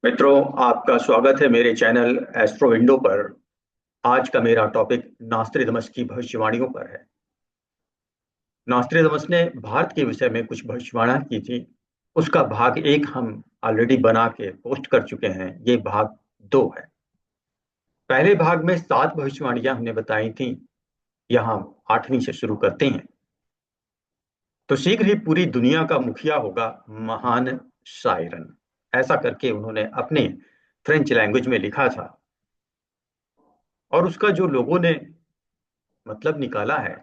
मित्रों, आपका स्वागत है मेरे चैनल एस्ट्रो विंडो पर। आज का मेरा टॉपिक नास्त्रिदमस की भविष्यवाणियों पर है। नास्त्रिदमस ने भारत के विषय में कुछ भविष्यवाणियां की थी। उसका भाग एक हम ऑलरेडी बना के पोस्ट कर चुके हैं। ये भाग दो है। पहले भाग में 7 भविष्यवाणियां हमने बताई थी। यहाँ 8वीं से शुरू करते हैं। तो शीघ्र ही पूरी दुनिया का मुखिया होगा महान शायरन। ऐसा करके उन्होंने अपने फ्रेंच लैंग्वेज में लिखा था। और उसका जो लोगों ने मतलब निकाला है,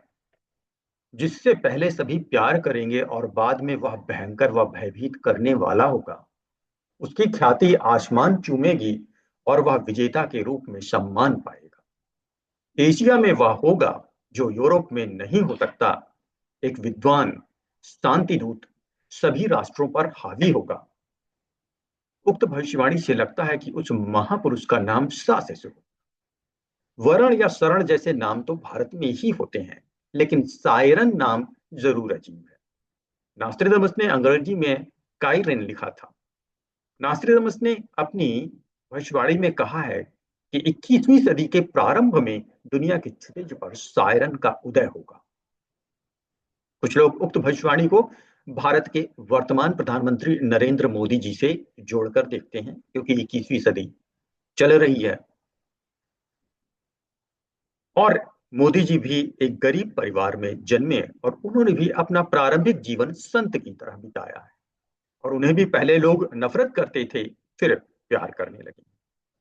जिससे पहले सभी प्यार करेंगे और बाद में वह भयंकर व भयभीत करने वाला होगा, उसकी ख्याति आसमान चूमेगी और वह विजेता के रूप में सम्मान पाएगा। एशिया में वह होगा जो यूरोप में नहीं हो सकता। एक विद्वान, शांति दूत, सभी राष्ट्रों पर हावी होगा। उक्त भविष्यवाणी से लगता है कि उस महापुरुष का नाम सा से शुरू। वरण या शरण जैसे नाम तो भारत में ही होते हैं, लेकिन सायरन नाम जरूर अजीब है। नास्ट्रेदमस ने अंग्रेजी में काइरेन लिखा था। नास्ट्रेदमस ने अपनी भविष्यवाणी में कहा है कि 21वीं सदी के प्रारंभ में दुनिया के क्षितिज पर सायरन का उदय होगा। कुछ लोग उक्त भविष्यवाणी को भारत के वर्तमान प्रधानमंत्री नरेंद्र मोदी जी से जोड़कर देखते हैं, क्योंकि 21वीं सदी चल रही है और मोदी जी भी एक गरीब परिवार में जन्मे और उन्होंने भी अपना प्रारंभिक जीवन संत की तरह बिताया है। और उन्हें भी पहले लोग नफरत करते थे, फिर प्यार करने लगे।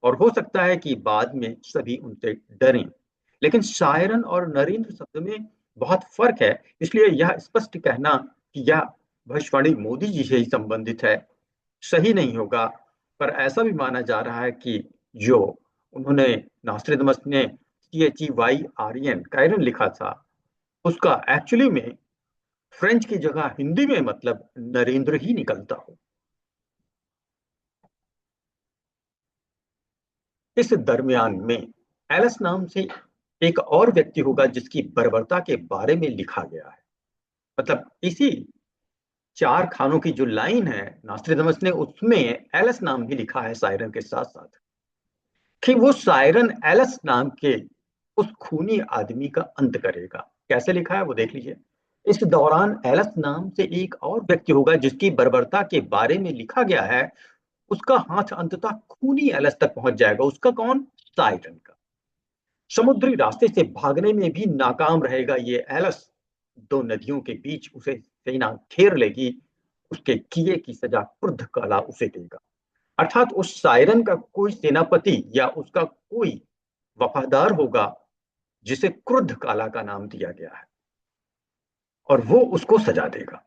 और हो सकता है कि बाद में सभी उनसे डरें। लेकिन शायरन और नरेंद्र शब्द में बहुत फर्क है। इसलिए यह स्पष्ट कहना कि यह भविष्यवाणी मोदी जी से ही संबंधित है सही नहीं होगा। पर ऐसा भी माना जा रहा है कि जो उन्होंने नास्ट्रेदमस ने CHEYREN कायरन लिखा था, उसका एक्चुअली में फ्रेंच की जगह हिंदी में मतलब नरेंद्र ही निकलता हो। इस दरमियान में एलस नाम से एक और व्यक्ति होगा जिसकी बर्बरता के बारे में लिखा गया है। मतलब इसी 4 खानों की जो लाइन है नास्ट्रेदमस ने, उसमें एलस नाम भी लिखा है सायरन के साथ साथ। कि वो सायरन एलस नाम के उस खूनी आदमी का अंत करेगा। कैसे लिखा है वो देख लीजिए। इस दौरान एलस नाम से एक और व्यक्ति होगा जिसकी बर्बरता के बारे में लिखा गया है। उसका हाथ अंततः खूनी एलस तक पहुंच जाएगा। उसका कौन? सायरन का। समुद्री रास्ते से भागने में भी नाकाम रहेगा ये एलस। 2 नदियों के बीच उसे सेना घेर लेगी। उसके किए की सजा क्रुद्ध काला उसे देगा। अर्थात उस सायरन का कोई सेनापति या उसका कोई वफादार होगा जिसे क्रुद्ध काला का नाम दिया गया है, और वो उसको सजा देगा।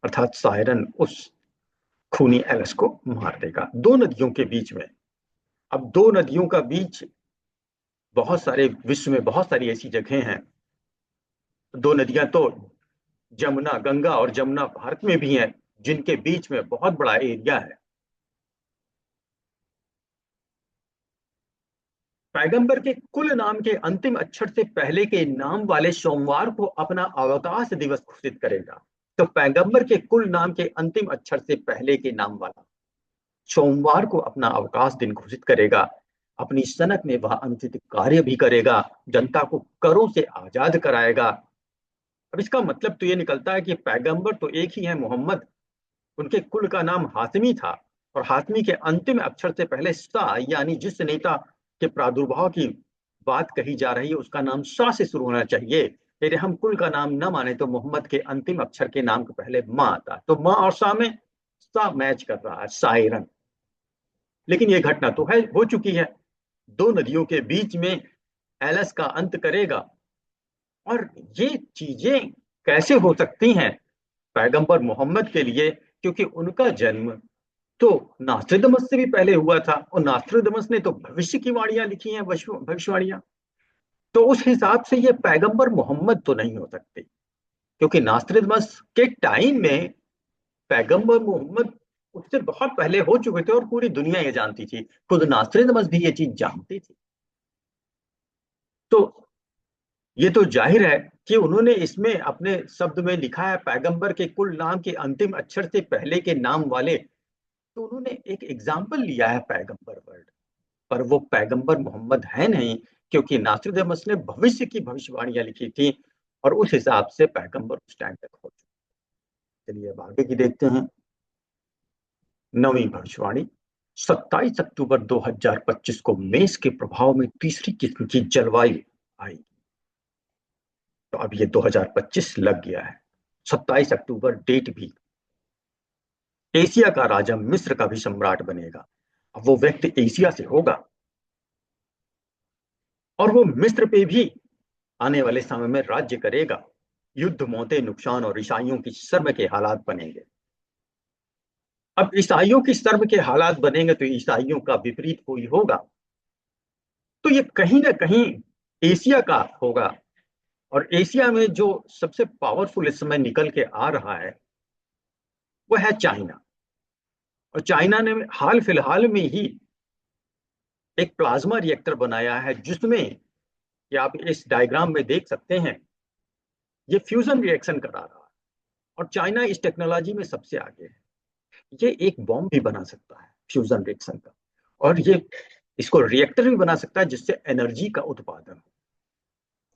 अर्थात सायरन उस खूनी एलस को मार देगा 2 नदियों के बीच में। अब 2 नदियों का बीच, बहुत सारे विश्व में बहुत सारी ऐसी जगह हैं। 2 नदियां तो जमुना, गंगा और जमुना भारत में भी हैं, जिनके बीच में बहुत बड़ा एरिया है। पैगंबर के कुल नाम के अंतिम अक्षर से पहले के नाम वाले सोमवार को अपना अवकाश दिवस घोषित करेगा। तो पैगंबर के कुल नाम के अंतिम अक्षर से पहले के नाम वाला सोमवार को अपना अवकाश दिन घोषित करेगा। अपनी सनक में वह अनुचित कार्य भी करेगा, जनता को करों से आजाद कराएगा। अब इसका मतलब तो ये निकलता है कि पैगंबर तो एक ही है, मोहम्मद। उनके कुल का नाम हाशमी था, और हाशमी के अंतिम अक्षर से पहले सा, यानी जिस नेता के प्रादुर्भाव की बात कही जा रही है उसका नाम सा से शुरू होना चाहिए। यदि हम कुल का नाम न माने तो मोहम्मद के अंतिम अक्षर के नाम के पहले माँ आता, तो माँ और सा में सा मैच कर रहा है, सायरन। लेकिन यह घटना तो है, हो चुकी है। 2 नदियों के बीच में एलस का अंत करेगा। और ये चीजें कैसे हो सकती हैं पैगंबर मोहम्मद के लिए? क्योंकि उनका जन्म तो नास्ट्रेदमस से भी पहले हुआ था, और नास्ट्रेदमस ने तो भविष्य की वाणियां लिखी हैं, भविष्यवाणियां। तो उस हिसाब से ये पैगंबर मोहम्मद तो नहीं हो सकते, क्योंकि नास्ट्रेदमस के टाइम में पैगंबर मोहम्मद उससे बहुत पहले हो चुके थे और पूरी दुनिया ये जानती थी। खुद नास्ट्रेदमस भी ये चीज जानती थी। तो ये तो जाहिर है कि उन्होंने इसमें अपने शब्द में लिखा है पैगंबर के कुल नाम के अंतिम अक्षर से पहले के नाम वाले तो उन्होंने एक एग्जाम्पल लिया है पैगंबर वर्ड, पर वो पैगंबर मोहम्मद है नहीं, क्योंकि नास्ट्राडामस ने भविष्य की भविष्यवाणियां लिखी थी और उस हिसाब से पैगंबर उस टाइम तक हो चुके। चलिए अब आगे की देखते हैं। नवीं भविष्यवाणी, 27 अक्टूबर 2025 को मेष के प्रभाव में तीसरी किस्म की जलवायु आई। तो अब ये 2025 लग गया है, 27 अक्टूबर डेट भी। एशिया का राजा मिस्र का भी सम्राट बनेगा। अब वो व्यक्ति एशिया से होगा और वो मिस्र पे भी आने वाले समय में राज्य करेगा। युद्ध, मौतें, नुकसान और ईसाइयों की शर्म के हालात बनेंगे। अब ईसाइयों की शर्म के हालात बनेंगे तो ईसाइयों का विपरीत कोई होगा, तो ये कहीं ना कहीं एशिया का होगा। और एशिया में जो सबसे पावरफुल इस समय निकल के आ रहा है वो है चाइना। और चाइना ने हाल फिलहाल में ही एक प्लाज्मा रिएक्टर बनाया है, जिसमें कि आप इस डायग्राम में देख सकते हैं, ये फ्यूजन रिएक्शन करा रहा है। और चाइना इस टेक्नोलॉजी में सबसे आगे है। ये एक बॉम्ब भी बना सकता है फ्यूजन रिएक्शन का, और ये इसको रिएक्टर भी बना सकता है जिससे एनर्जी का उत्पादन हो।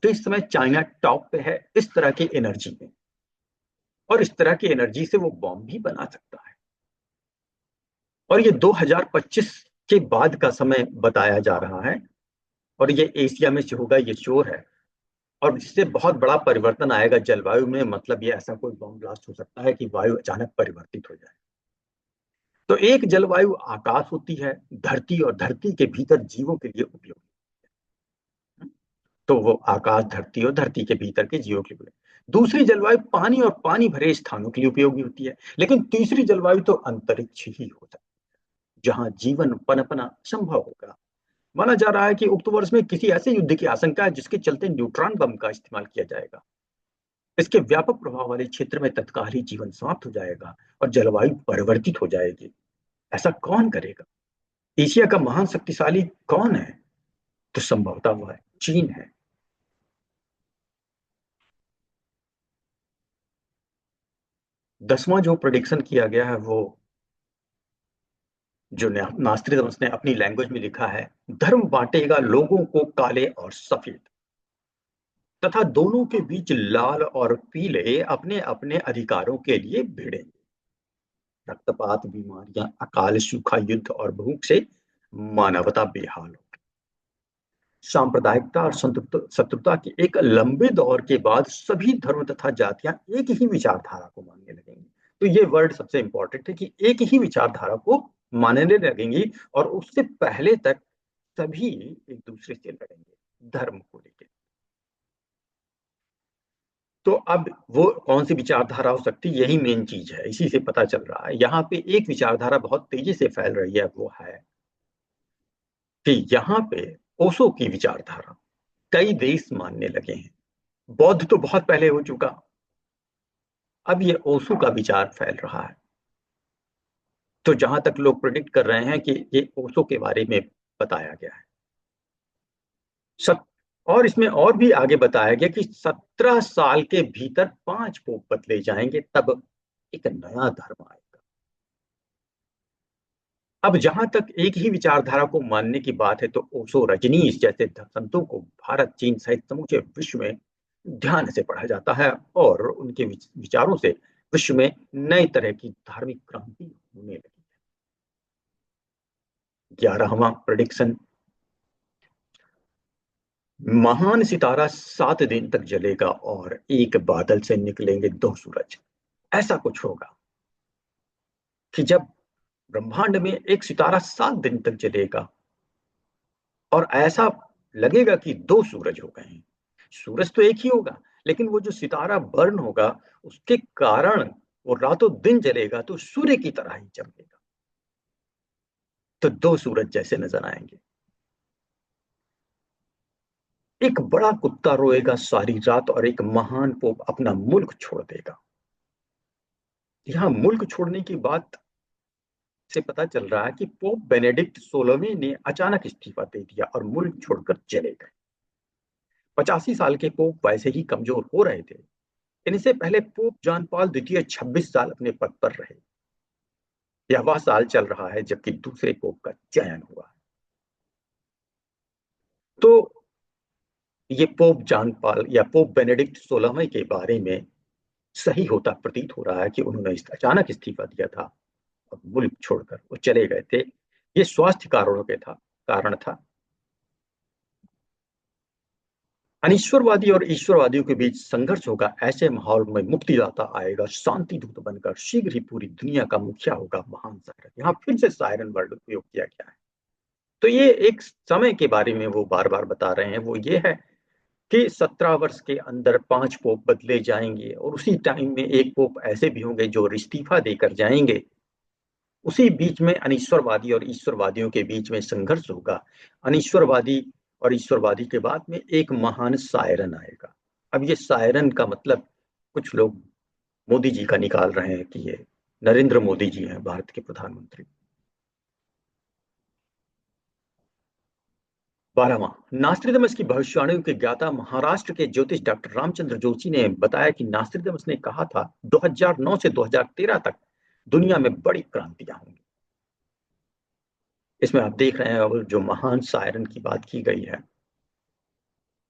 तो इस समय चाइना टॉप पे है इस तरह की एनर्जी में, और इस तरह की एनर्जी से वो बॉम्ब भी बना सकता है। और ये 2025 के बाद का समय बताया जा रहा है, और ये एशिया में से होगा, ये श्योर है। और इससे बहुत बड़ा परिवर्तन आएगा जलवायु में। मतलब ये ऐसा कोई बॉम्ब ब्लास्ट हो सकता है कि वायु अचानक परिवर्तित हो जाए। तो एक जलवायु आकाश होती है, धरती और धरती के भीतर जीवों के लिए उपयोगी। तो वो आकाश, धरती और धरती के भीतर के जीवों के लिए। दूसरी जलवायु पानी और पानी भरे स्थानों के लिए उपयोगी होती है। लेकिन तीसरी जलवायु तो अंतरिक्ष ही हो सकती है, जहां जीवन पनपना संभव होगा। माना जा रहा है कि उक्त वर्ष में किसी ऐसे युद्ध की आशंका है जिसके चलते न्यूट्रॉन बम का इस्तेमाल किया जाएगा। इसके व्यापक प्रभाव वाले क्षेत्र में तत्काल ही जीवन समाप्त हो जाएगा और जलवायु परिवर्तित हो जाएगी। ऐसा कौन करेगा? एशिया का महान शक्तिशाली कौन है? तो संभवतः वह चीन है। 10वां जो प्रोडिक्शन किया गया है वो, जो नास्त्रिदमस ने अपनी लैंग्वेज में लिखा है, धर्म बांटेगा लोगों को काले और सफेद, तथा दोनों के बीच लाल और पीले अपने अपने अधिकारों के लिए भिड़ेंगे। रक्तपात, बीमारियां, अकाल, सूखा, युद्ध और भूख से मानवता बेहाल हो। सांप्रदायिकता और शत्रुता के एक लंबे दौर के बाद सभी धर्म तथा जातियां एक ही विचारधारा को मानने लगेंगी। तो ये वर्ड सबसे इंपॉर्टेंट है कि एक ही विचारधारा को मानने लगेंगी, और उससे पहले तक सभी एक दूसरे से लड़ेंगे धर्म को लेकर। तो अब वो कौन सी विचारधारा हो सकती है, यही मेन चीज है, इसी से पता चल रहा है। यहाँ पे एक विचारधारा बहुत तेजी से फैल रही है, वो है कि यहाँ पे ओशो की विचारधारा कई देश मानने लगे हैं। बौद्ध तो बहुत पहले हो चुका, अब ये ओशो का विचार फैल रहा है। तो जहां तक लोग प्रिडिक्ट कर रहे हैं कि ये ओशो के बारे में बताया गया है। सत, और इसमें और भी आगे बताया गया कि 17 साल के भीतर 5 पोप बदले जाएंगे, तब एक नया धर्म आएगा। अब जहां तक एक ही विचारधारा को मानने की बात है, तो ओशो, रजनीश जैसे संतों को भारत, चीन सहित समूचे विश्व में ध्यान से पढ़ा जाता है, और उनके विचारों से विश्व में नई तरह की धार्मिक क्रांति होने लगी है। 11वां प्रेडिक्शन, महान सितारा 7 दिन तक जलेगा और एक बादल से निकलेंगे 2 सूरज। ऐसा कुछ होगा कि जब ब्रह्मांड में एक सितारा 7 दिन तक जलेगा, और ऐसा लगेगा कि 2 सूरज हो गए हैं। सूरज तो एक ही होगा, लेकिन वो जो सितारा बर्न होगा, उसके कारण वो रातों दिन जलेगा, तो सूर्य की तरह ही चमकेगा। तो 2 सूरज जैसे नजर आएंगे। एक बड़ा कुत्ता रोएगा सारी रात, और एक महान पोप अपना मुल्क छोड़ देगा। यहां मुल्क छोड़ने की बात से पता चल रहा है कि पोप बेनेडिक्ट 16वें ने अचानक इस्तीफा दे दिया और मुल्क छोड़कर चले गए। 85 साल के पोप वैसे ही कमजोर हो रहे थे। इनसे पहले पोप जॉन पॉल द्वितीय 26 साल अपने पद पर रहे। यह वह साल चल रहा है जबकि दूसरे पोप का चयन हुआ। तो ये पोप जॉन पॉल या पोप बेनेडिक्ट 16वें के बारे में सही होता प्रतीत हो रहा है कि उन्होंने अचानक इस्तीफा दिया था और मुल्क छोड़कर वो चले गए थे। ये स्वास्थ्य कारणों के था कारण था। अनिश्वरवादी और ईश्वरवादियों के बीच संघर्ष होगा, ऐसे माहौल में मुक्तिदाता आएगा शांति दूत बनकर, शीघ्र ही पूरी दुनिया का मुखिया होगा महान सायरन। यहाँ फिर से सायरन वर्ड उपयोग किया गया है। तो ये एक समय के बारे में वो बार बार बता रहे हैं, वो ये है कि 17 वर्ष के अंदर 5 पोप बदले जाएंगे और उसी टाइम में एक पोप ऐसे भी होंगे जो इस्तीफा देकर जाएंगे। उसी बीच में अनिश्वरवादी और ईश्वरवादियों के बीच में संघर्ष होगा। अनिश्वरवादी और ईश्वरवादी के बाद में एक महान सायरन आएगा। अब ये सायरन का मतलब कुछ लोग मोदी जी का निकाल रहे हैं कि ये नरेंद्र मोदी जी हैं, भारत के प्रधानमंत्री। 12वां, नास्ट्रेडमस की भविष्यवाणियों के ज्ञाता महाराष्ट्र के ज्योतिष डॉक्टर रामचंद्र जोशी ने बताया कि नास्ट्रेडमस ने कहा था 2009 से 2013 तक दुनिया में बड़ी क्रांतियां होंगी। इसमें आप देख रहे हैं जो महान सायरन की बात की गई है।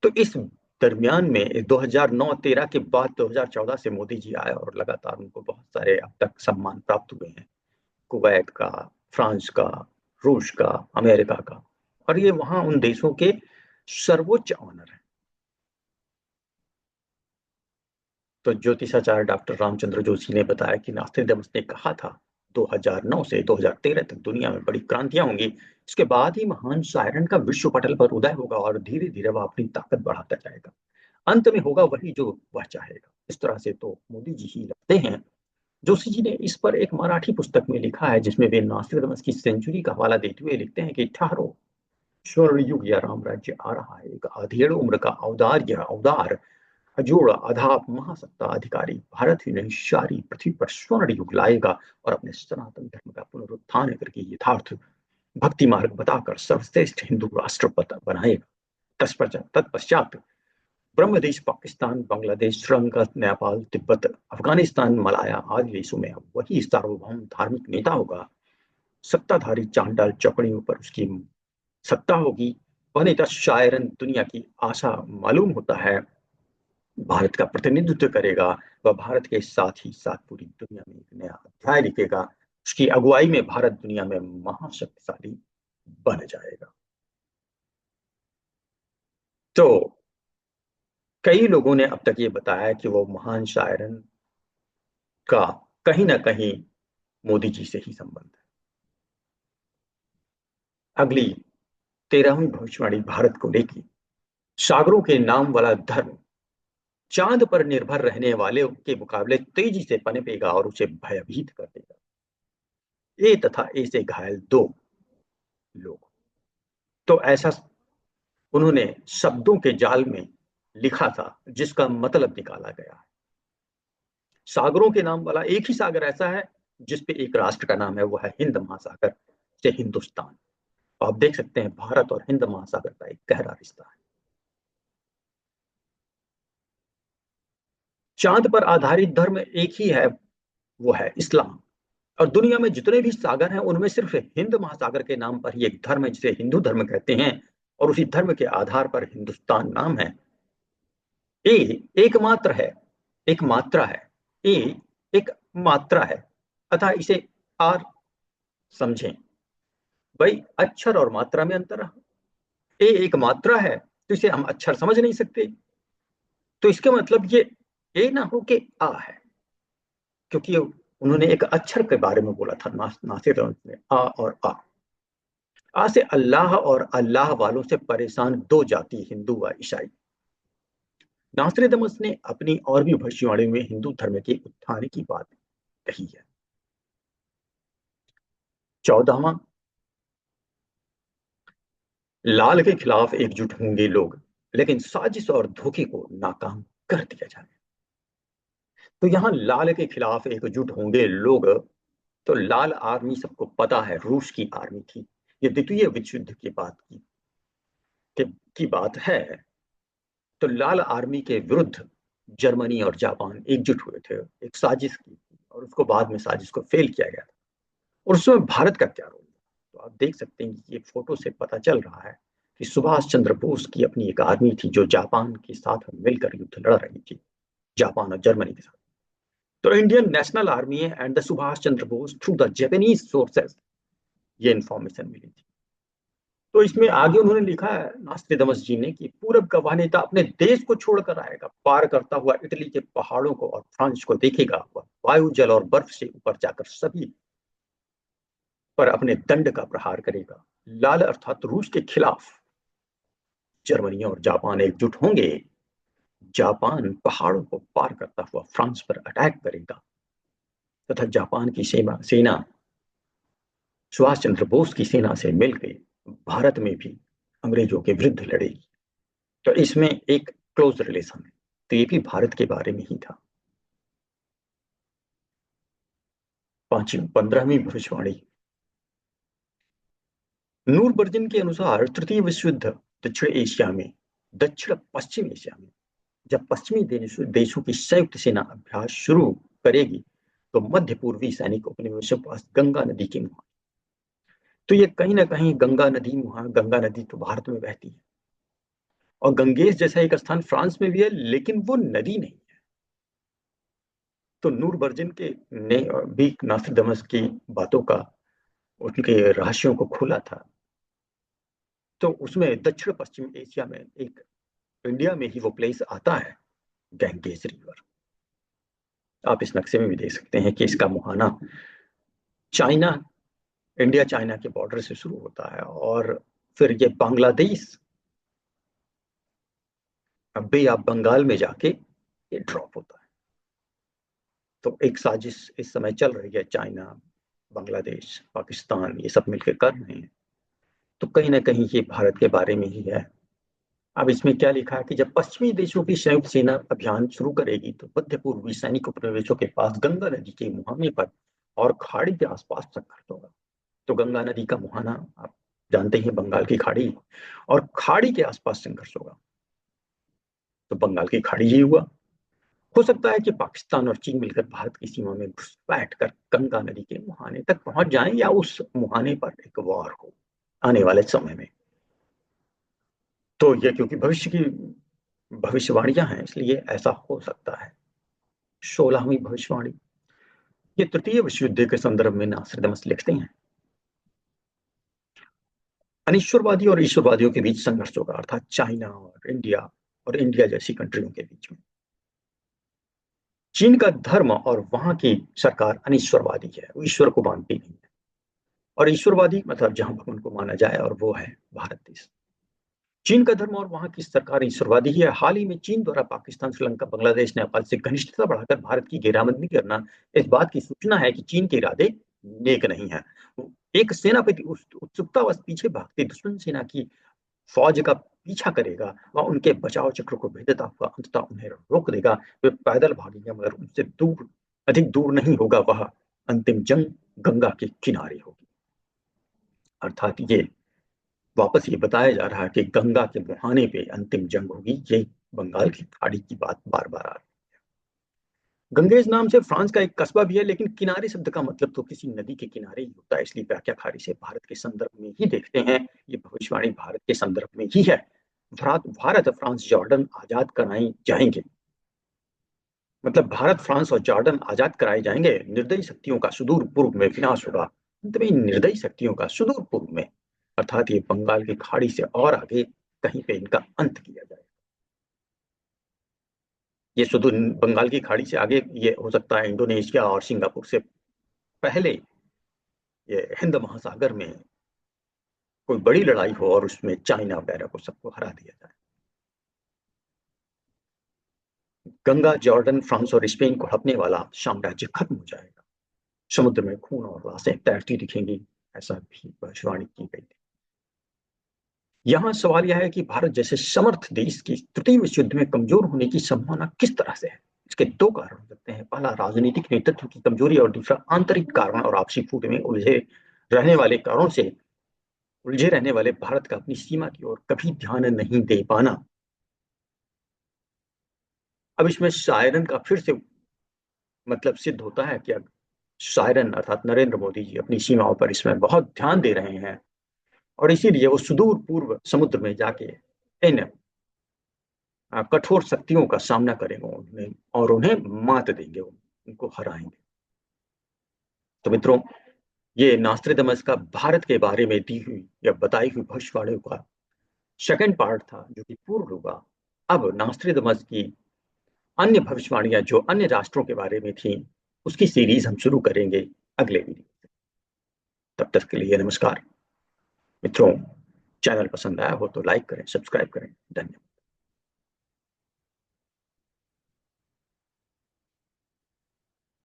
तो इस दरमियान में 2009-13 के बाद 2014 से मोदी जी आए और लगातार उनको बहुत सारे अब तक सम्मान प्राप्त हुए हैं, कुवैत का, फ्रांस का, रूस का, अमेरिका का, और ये वहां उन देशों के सर्वोच्च ऑनर है। तो ज्योतिषाचार्य डॉक्टर रामचंद्र जोशी ने बताया कि नास्ट्रेडमस ने कहा था 2009 से 2013 तक दुनिया में बड़ी क्रांतियां होंगी। इसके बाद ही महान सायरन का विश्व पटल पर उदय होगा और धीरे धीरे वह अपनी ताकत बढ़ाता जाएगा। अंत में होगा वही जो वह चाहेगा। इस तरह से तो मोदी जी ही लगते हैं। जोशी जी ने इस पर एक मराठी पुस्तक में लिखा है जिसमें वे नास्ट्रेडमस की सेंचुरी का हवाला देते हुए लिखते हैं कि ठहरो, स्वर्ण युग या राम राज्य आ रहा है। एक आधेड़ उम्र का अवदार अजोड़ अधाप महासत्ता अधिकारी भारत ही नहीं सारी पृथ्वी पर स्वर्ण युग लाएगा और अपने सनातन धर्म का पुनरुत्थान करके यथार्थ भक्ति मार्ग बताकर सर्वश्रेष्ठ हिंदू राष्ट्र बनाएगा। तत्पश्चात ब्रह्मदेश पाकिस्तान बांग्लादेश श्रीलंका नेपाल तिब्बत अफगानिस्तान मलाया आदि देशों में वही सार्वभौम धार्मिक नेता होगा। सत्ताधारी चांडाल चौकड़ियों पर उसकी सत्ता होगी। वह नेता शायरन दुनिया की आशा मालूम होता है, भारत का प्रतिनिधित्व करेगा। वह भारत के साथ ही साथ पूरी दुनिया में एक नया अध्याय लिखेगा। उसकी अगुवाई में भारत दुनिया में महाशक्तिशाली बन जाएगा। तो कई लोगों ने अब तक ये बताया कि वो महान शायरन का कहीं ना कहीं मोदी जी से ही संबंध है। अगली 13वीं भविष्यवाणी भारत को लेकर, सागरों के नाम वाला धर्म चांद पर निर्भर रहने वाले के मुकाबले तेजी से पनपेगा और उसे भयभीत कर देगा। ए तथा ए से घायल दो लोग। तो ऐसा उन्होंने शब्दों के जाल में लिखा था जिसका मतलब निकाला गया है। सागरों के नाम वाला एक ही सागर ऐसा है जिसपे एक राष्ट्र का नाम है, वो है हिंद महासागर से हिंदुस्तान। आप देख सकते हैं भारत और हिंद महासागर का एक गहरा रिश्ता है। चांद पर आधारित धर्म एक ही है, वो है इस्लाम। और दुनिया में जितने भी सागर हैं उनमें सिर्फ हिंद महासागर के नाम पर ही एक धर्म है जिसे हिंदू धर्म कहते हैं, और उसी धर्म के आधार पर हिंदुस्तान नाम है। ए एक मात्र है, एक मात्रा है। ए एक मात्रा है, अतः इसे आर समझें। भाई अक्षर और मात्रा में अंतर रहा। ए एक मात्रा है तो इसे हम अक्षर समझ नहीं सकते। तो इसका मतलब ये ए ना हो के आ है, क्योंकि उन्होंने एक अक्षर के बारे में बोला था नासिर ने, आ और आ। आ से अल्लाह और अल्लाह वालों से परेशान दो जाति, हिंदू व ईसाई। नास्ट्रेडमस ने अपनी और भी भविष्यवाणी में हिंदू धर्म के उत्थान की बात कही है। 14वां, लाल के खिलाफ एकजुट होंगे लोग, लेकिन साजिश और धोखे को नाकाम कर दिया जाए। तो यहां लाल के खिलाफ एकजुट होंगे लोग, तो लाल आर्मी सबको पता है रूस की आर्मी थी। ये द्वितीय विश्व युद्ध की बात की बात है। तो लाल आर्मी के विरुद्ध जर्मनी और जापान एकजुट हुए थे, एक साजिश की थी और उसको बाद में साजिश को फेल किया गया था। और उसमें भारत का क्या रोल है। तो आप देख सकते हैं कि ये फोटो से पता चल रहा है कि सुभाष चंद्र बोस की अपनी एक आर्मी थी जो जापान के साथ मिलकर युद्ध लड़ रही थी, जापान और जर्मनी के साथ। तो Indian national army and the Subhash Chandra Bose through the Japanese sources, ये इंफॉर्मेशन मिली थी। तो इसमें आगे उन्होंने लिखा है नास्त्रेदमस जी ने कि पूरब का वह नेता अपने देश को छोड़कर आएगा, पार करता हुआ इटली के पहाड़ों को और फ्रांस को देखेगा, वह वायु जल और बर्फ से ऊपर जाकर सभी पर अपने दंड का प्रहार करेगा। लाल अर्थात रूस के खिलाफ जर्मनी और जापान एकजुट होंगे। जापान पहाड़ों को पार करता हुआ फ्रांस पर अटैक करेगा तथा जापान की सेना सुभाष चंद्र बोस की सेना से मिलकर भारत में भी अंग्रेजों के विरुद्ध लड़ेगी। तो इसमें एक क्लोज रिलेशन है। तो ये भी भारत के बारे में ही था। 15वीं भविष्यवाणी। नूरबर्जन के अनुसार तृतीय विश्व युद्ध दक्षिण पश्चिम एशिया में जब पश्चिमी देशों की संयुक्त सेना अभ्यास शुरू करेगी तो मध्य पूर्वी सैनिक उपनिवेशों के पास गंगा नदी के मुहाने, तो ये कहीं ना कहीं गंगा नदी तो भारत में बहती है और गंगेश जैसा एक स्थान फ्रांस में भी है, लेकिन वो नदी नहीं है। तो नूरबर्जन के ने भी नास्ट्राडामस की बातों का, उनके रहस्यों को खोला था। तो उसमें दक्षिण पश्चिम एशिया में एक इंडिया में ही वो प्लेस आता है, गैंगेस रिवर। आप इस नक्शे में भी देख सकते हैं कि इसका मुहाना चाइना, इंडिया चाइना के बॉर्डर से शुरू होता है और फिर ये बांग्लादेश बे ऑफ बंगाल में जाके ये ड्रॉप होता है। तो एक साजिश इस समय चल रही है, चाइना, बांग्लादेश, पाकिस्तान ये सब मिलकर कर रहे हैं। तो कहीं ना कहीं ये भारत के बारे में ही है। अब इसमें क्या लिखा है कि जब पश्चिमी देशों की संयुक्त सेना अभियान शुरू करेगी तो मध्य पूर्वी सैनिक उपनिवेशों के पास गंगा नदी के मुहाने पर और खाड़ी के आसपास संघर्ष होगा। तो गंगा नदी का मुहाना आप जानते हैं, बंगाल की खाड़ी, और खाड़ी के आसपास संघर्ष होगा। तो बंगाल की खाड़ी ही हुआ। हो सकता है कि पाकिस्तान और चीन मिलकर भारत की सीमा में घुसपैठ कर गंगा नदी के मुहाने तक पहुंच जाएं या उस मुहाने पर एक वॉर हो आने वाले समय में। तो ये क्योंकि भविष्य की भविष्यवाणियां हैं इसलिए ऐसा हो सकता है। 16वीं भविष्यवाणी। ये तृतीय विश्व युद्ध के संदर्भ में नास्ट्राडामस लिखते हैं, अनिश्वरवादी और ईश्वरवादियों के बीच संघर्ष होगा, अर्थात चाइना और इंडिया जैसी कंट्रियों के बीच में। चीन का धर्म और वहां की सरकार अनिश्वरवादी है, वो ईश्वर को मानती नहीं है। और ईश्वरवादी मतलब जहां भगवान को माना जाए, और वो है भारत देश। चीन का धर्म और वहां की सरकार ईश्वरवादी ही है। हाल ही में चीन द्वारा पाकिस्तान, श्रीलंका, बांग्लादेश, नेपाल से घनिष्ठता बढ़ाकर भारत की घेराबंदी करना इस बात की सूचना है कि चीन के इरादे नेक नहीं है। एक सेनापति उत्सुकतावश पीछे भागती दुश्मन सेना की फौज का पीछा करेगा, वह उनके बचाव चक्र को भेदता हुआ अंततः उन्हें रोक देगा। वे पैदल भागेंगे मगर उनसे अधिक दूर नहीं होगा, वह अंतिम जंग गंगा के किनारे होगी। अर्थात ये वापस ये बताया जा रहा है कि गंगा के मुहाने पे अंतिम जंग होगी। ये बंगाल की खाड़ी की बात बार बार आ रही है। गंगेज नाम से फ्रांस का एक कस्बा भी है, लेकिन किनारे शब्द का मतलब तो किसी नदी के किनारे ही होता है, इसलिए व्याख्या खाड़ी से भारत के संदर्भ में ही देखते हैं। ये भविष्यवाणी भारत के संदर्भ में ही है। भारत फ्रांस जॉर्डन आजाद कराए जाएंगे, मतलब भारत फ्रांस और जॉर्डन आजाद कराए जाएंगे। निर्दयी शक्तियों का सुदूर पूर्व में विनाश होगा। अंत में निर्दयी शक्तियों का सुदूर पूर्व में, अर्थात ये बंगाल की खाड़ी से और आगे कहीं पे इनका अंत किया जाए। ये सुदूर बंगाल की खाड़ी से आगे ये हो सकता है इंडोनेशिया और सिंगापुर से पहले ये हिंद महासागर में कोई बड़ी लड़ाई हो और उसमें चाइना वगैरह को सबको हरा दिया जाए। गंगा, जॉर्डन, फ्रांस और स्पेन को हड़पने वाला साम्राज्य खत्म हो जाएगा। समुद्र में खून और लाशें तैरती दिखेंगी, ऐसा भी भविष्यवाणी की गई थी। यहाँ सवाल यह है कि भारत जैसे समर्थ देश की तृतीय विश्व युद्ध में कमजोर होने की संभावना किस तरह से है। इसके दो कारण हो सकते हैं। पहला, राजनीतिक नेतृत्व की कमजोरी, और दूसरा, आंतरिक कारण और आपसी फूट में रहने वाले कारणों से उलझे रहने वाले भारत का अपनी सीमा की ओर कभी ध्यान नहीं दे पाना। अब इसमें शायरन का फिर से मतलब सिद्ध होता है कि सायरन अर्थात नरेंद्र मोदी जी अपनी सीमाओं पर इसमें बहुत ध्यान दे रहे हैं, और इसीलिए वो सुदूर पूर्व समुद्र में जाके इन कठोर शक्तियों का सामना करेंगे उन्हें, और उन्हें मात देंगे, उनको हराएंगे। तो मित्रों, ये नास्त्रेदमस का भारत के बारे में दी हुई या बताई हुई भविष्यवाणियों का सेकंड पार्ट था, जो कि पूर्ण होगा। अब नास्त्रेदमस की अन्य भविष्यवाणियां जो अन्य राष्ट्रों के बारे में थी, उसकी सीरीज हम शुरू करेंगे अगले वीडियो। तब तक के लिए नमस्कार मित्रों। चैनल पसंद आया हो तो लाइक करें, सब्सक्राइब करें। धन्यवाद।